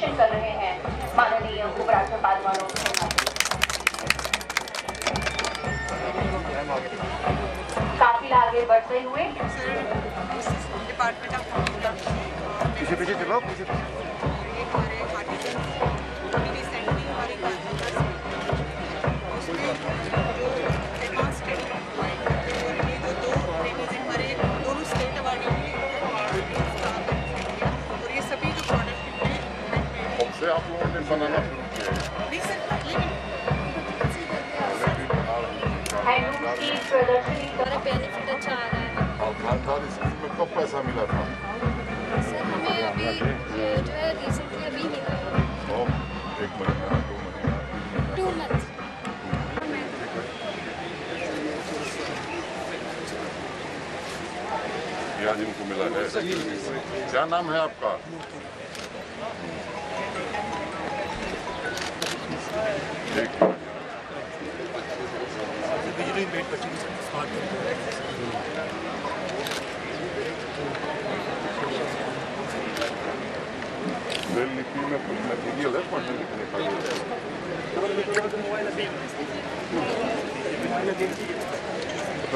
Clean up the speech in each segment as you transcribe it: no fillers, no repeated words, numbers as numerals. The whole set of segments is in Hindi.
निरीक्षण कर रहे हैं माननीय उपराज्यपाल मनोज सिन्हा। काफिला आगे बढ़ते हुए डिपार्टमेंट ऑफ पीछे पीछे चलो पीछे से आप लोगों ने बनाना शुरू किया हैंडलूम की प्रदर्शनी हमारा बेनिफिट अच्छा आ रहा है। और खानदार स्कीम में कब पैसा मिला था? सर हमें अभी जो है रिसेंटली अभी मिला है। और 1 महीना 2 महीना 2 मंथ्स। आज इनको मिला है। क्या नाम है आपका? बिजली मेट बच्चे ब्रेल लिपि में कुछ मटीरियल है पढ़ने लिखने का? सर ये हमारा एजुकेशन डिपार्टमेंट सर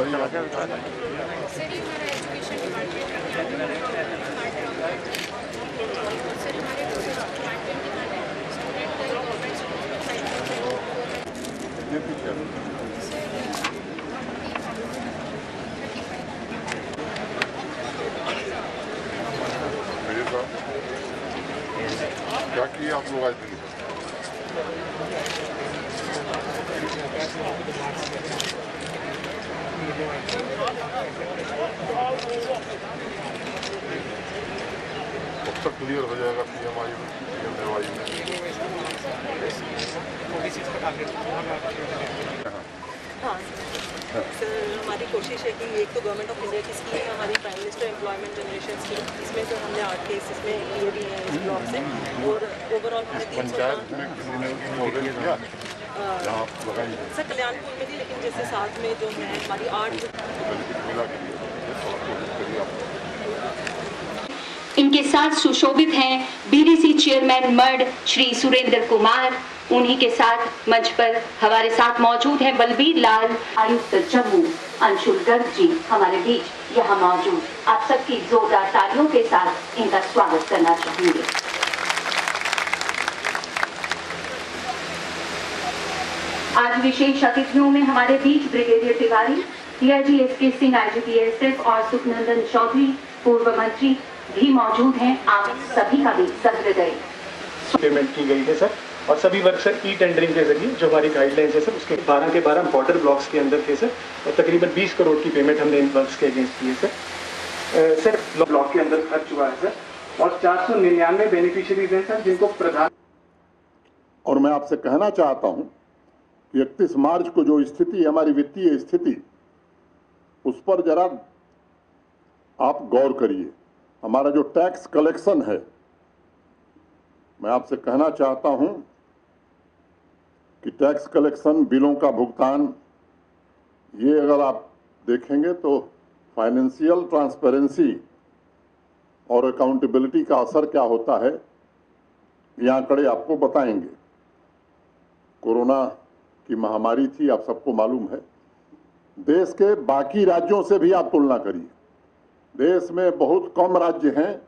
हमारे डिपार्टमेंट ये पीछे मेरे साथ क्या किए आप लोग आज दिन भर? कब तक क्लियर हो जाएगा PMI में PMAY में? हाँ सर हमारी कोशिश है कि एक तो गवर्नमेंट ऑफ इंडिया की स्कीम है हमारी prime minister employment generation scheme, इसमें सर हमने 8 केस इसमें लिए भी हैं इस ब्लॉक से और ओवरऑल हमने 300 पंचायत में किसी ने ऑलरेडी किया जहाँ आप लगाई सर कल्याणपुर में थी, लेकिन जैसे साथ में जो है हमारी 8 बेनिफिट मिला के लिए थोड़ा कोशिश करिए आप। इनके साथ सुशोभित हैं BDC चेयरमैन मर्ड श्री सुरेंद्र कुमार। उन्हीं के साथ मंच पर हमारे साथ मौजूद हैं बलबीर लाल, आयुक्त जम्मू अंशुल गर्ग जी हमारे बीच यहाँ मौजूद। आप सबकी जोरदार तालियों के साथ इनका स्वागत करना चाहेंगे। आज विशेष अतिथियों में हमारे बीच brigadier Tiwari, DIG SK Singh IGPSF और सुखनंदन चौधरी पूर्व मंत्री भी मौजूद हैं। आप सभी का भी सहृदय पेमेंट की गई है सर, और सभी वर्क सर टेंडरिंग के जरिए जो हमारी गाइडलाइंस है सर उसके 12 के 12 बॉर्डर ब्लॉक्स के अंदर थे सर, और तकरीबन 20 करोड़ की पेमेंट हमने इन वर्क्स के अगेंस्ट की है सर। सर ब्लॉक के अंदर खर्च हुआ है सर, और 499 बेनिफिशियरीज हैं सर जिनको प्रधान। और मैं आपसे कहना चाहता हूं कि 31 मार्च को जो स्थिति हमारी वित्तीय स्थिति उस पर जरा आप गौर करिए। हमारा जो टैक्स कलेक्शन है, मैं आपसे कहना चाहता हूं कि टैक्स कलेक्शन, बिलों का भुगतान, ये अगर आप देखेंगे तो फाइनेंशियल ट्रांसपेरेंसी और अकाउंटेबिलिटी का असर क्या होता है, ये आंकड़े आपको बताएंगे। कोरोना की महामारी थी, आप सबको मालूम है। देश के बाकी राज्यों से भी आप तुलना करिए। देश में बहुत कम राज्य हैं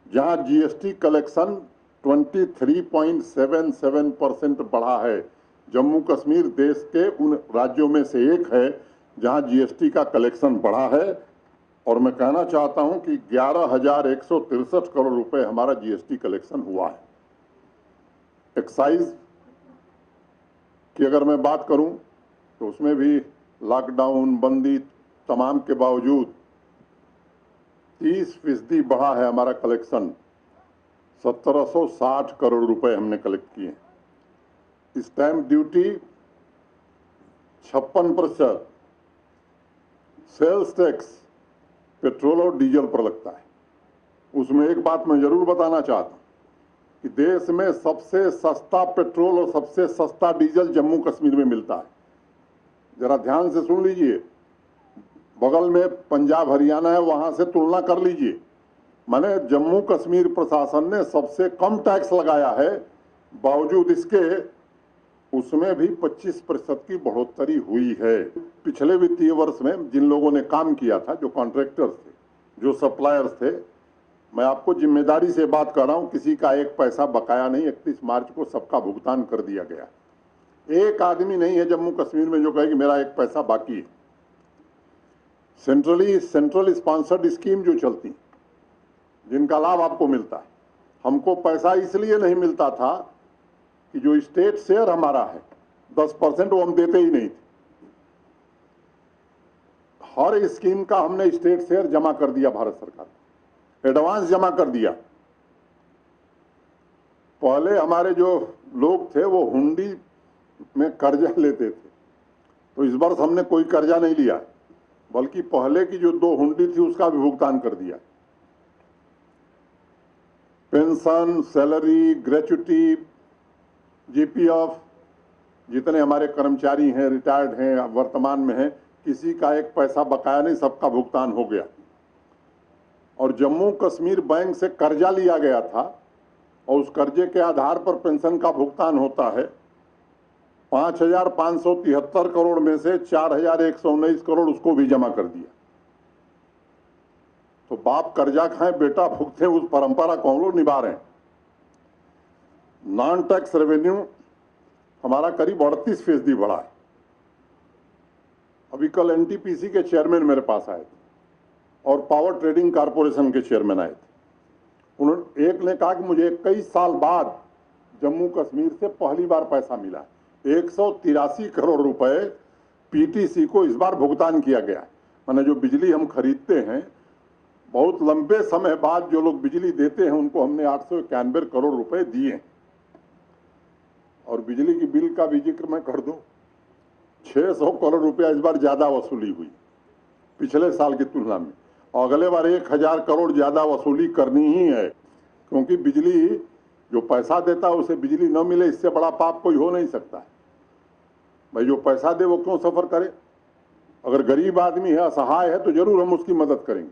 जहां GST कलेक्शन 23.77% बढ़ा है। जम्मू कश्मीर देश के उन राज्यों में से एक है जहां GST का कलेक्शन बढ़ा है। और मैं कहना चाहता हूं कि 11,163 करोड़ रुपए हमारा GST कलेक्शन हुआ है। एक्साइज की अगर मैं बात करूं तो उसमें भी लॉकडाउन, बंदी तमाम के बावजूद 30% बढ़ा है हमारा कलेक्शन। 1760 करोड़ रुपए हमने कलेक्ट किए। Stamp duty 56%। Sales tax petrol और डीजल पर लगता है। उसमें एक बात मैं जरूर बताना चाहता हूं कि देश में सबसे सस्ता पेट्रोल और सबसे सस्ता डीजल जम्मू कश्मीर में मिलता है। जरा ध्यान से सुन लीजिए। बगल में पंजाब हरियाणा है, वहां से तुलना कर लीजिए। मैंने जम्मू कश्मीर प्रशासन ने सबसे कम टैक्स लगाया है, बावजूद इसके उसमें भी 25% की बढ़ोतरी हुई है। पिछले वित्तीय वर्ष में जिन लोगों ने काम किया था, जो कॉन्ट्रैक्टर्स थे, जो सप्लायर्स थे, मैं आपको जिम्मेदारी से बात कर रहा हूं, किसी का एक पैसा बकाया नहीं। 31 मार्च को सबका भुगतान कर दिया गया। एक आदमी नहीं है जम्मू कश्मीर में जो कहे कि मेरा एक पैसा बाकी है। सेंट्रल स्पॉन्सर्ड स्कीम जो चलती, जिनका लाभ आपको मिलता है, हमको पैसा इसलिए नहीं मिलता था कि जो स्टेट शेयर हमारा है 10% वो हम देते ही नहीं थे। हर स्कीम का हमने स्टेट शेयर जमा कर दिया, भारत सरकार एडवांस जमा कर दिया। पहले हमारे जो लोग थे वो हुंडी में कर्जा लेते थे, तो इस बार हमने कोई कर्जा नहीं लिया, बल्कि पहले की जो 2 हुंडी थी उसका भी भुगतान कर दिया। पेंशन, सैलरी, ग्रेच्युटी, जीपीएफ, जितने हमारे कर्मचारी हैं, रिटायर्ड हैं, वर्तमान में हैं, किसी का एक पैसा बकाया नहीं, सबका भुगतान हो गया। और जम्मू कश्मीर बैंक से कर्जा लिया गया था और उस कर्जे के आधार पर पेंशन का भुगतान होता है। 5,573 करोड़ में से 4,119 करोड़ उसको भी जमा कर दिया। तो बाप कर्जा खाए बेटा भुगते, उस परंपरा को हम लोग निभा रहे हैं। नॉन टैक्स रेवेन्यू हमारा करीब 38% बढ़ा है। अभी कल एनटीपीसी के चेयरमैन मेरे पास आए थे और पावर ट्रेडिंग कारपोरेशन के चेयरमैन आए थे। उन्होंने एक ने कहा कि मुझे 21 साल बाद जम्मू कश्मीर से पहली बार पैसा मिला। 183 करोड़ रुपए पीटीसी को इस बार भुगतान किया गया है। माने जो बिजली हम खरीदते हैं, बहुत लंबे समय बाद जो लोग बिजली देते हैं उनको हमने 891 करोड़ रुपए दिए। और बिजली की बिल का भी जिक्र मैं कर दूं, 600 करोड़ रुपया इस बार ज्यादा वसूली हुई पिछले साल की तुलना में। और अगले बार 1000 करोड़ ज्यादा वसूली करनी ही है, क्योंकि बिजली जो पैसा देता है उसे बिजली न मिले, इससे बड़ा पाप कोई हो नहीं सकता है। भाई जो पैसा दे वो क्यों सफर करे? अगर गरीब आदमी है, असहाय है, तो जरूर हम उसकी मदद करेंगे,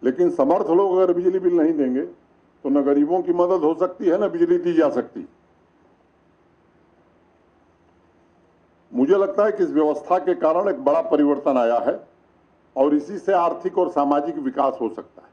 लेकिन समर्थ लोग अगर बिजली बिल नहीं देंगे तो न गरीबों की मदद हो सकती है, न बिजली दी जा सकती। मुझे लगता है कि इस व्यवस्था के कारण एक बड़ा परिवर्तन आया है और इसी से आर्थिक और सामाजिक विकास हो सकता है।